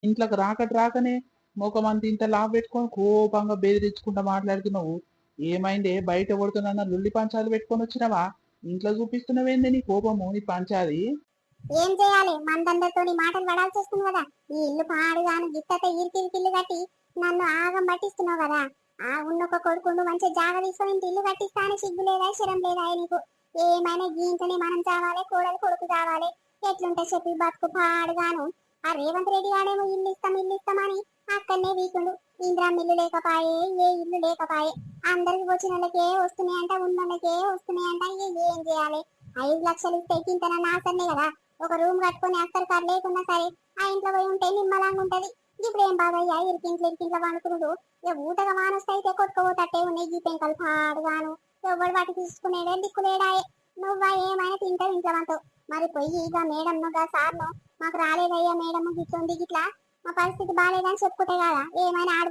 ఇంట్లోకి రాకనే మొఖమంతా ఇంత లావు పెట్టుకొని కోపంగా బెదిరించుకుంటా మాట్లాడుతున్నావు. ఏమైందే? బయట ఎవరితోనన్నా లొల్లి పంచాలు పెట్టుకొని వచ్చినావా? ఇంట్లో చూపిస్తున్నావేంది నీ కోపము, నీ పంచాది? ఏం చేయాలి, మందందరితోని మాటలు పడాల్సి వస్తుంది కదా. ఈ ఇల్లు పాడుగాను గిత్తత ఇరికిల్లు కట్టి నన్ను ఆగం పట్టిస్తున్నావు కదా. ఆ ఉన్నొక కొడుకుండు మంచి జాగ తీసుకొని ఇంత ఇల్లు కట్టిస్తా అని సిగ్గు లేదా శరం లేదా నీకు? ఏమైనా గీంతనే మనం చావాలి, కోడలు కొడుకు చావాలి. ఎట్లుంటే చెప్పి బతుకు పాడుగాను. ఆ రేవంత్ రెడ్డి గాడేమో ఇల్లు ఇస్తామని అక్కడనే వీకుండు. ఇంద్రా ఇల్లు లేకపాయే, ఏ ఇల్లు లేకపాయే. అందరికి వచ్చిన వాళ్ళకే వస్తున్నాయంట, ఉన్న వాళ్ళకే వస్తున్నాయంట. ఏం చేయాలి? 5 లక్షలు ఇస్తే కింతన నాసన్నే కదా. ఒక రూమ్ కట్టుకొని అక్కడి కాడ లేకున్నా సరే ఆ ఇంట్లో పోయి ఉంటే నిమ్మలంగా ఉంటది. ఇప్పుడు ఏం బాబయ్యా ఇరికింట్లో వండుకున్నాడు. ఇక ఊటగా మానస్తే అయితే కొట్టుకోపోతట్టే ఉన్నాయి ఈ పెంకలు పాడుగాను. ఎవడు వాటి తీసుకునేడే దిక్కులేడాయే. నువ్వా ఏమైనా తింటావు ఇంట్లో వంటవు. మరి పొయ్యి ఇక మేడం నువ్వు సార్ను మాకు రాలేదయ్యా మేడం గిట్లుంది గిట్లా మా పరిస్థితి బాగాలేదని చెప్పుకుంటే కదా ఏమైనా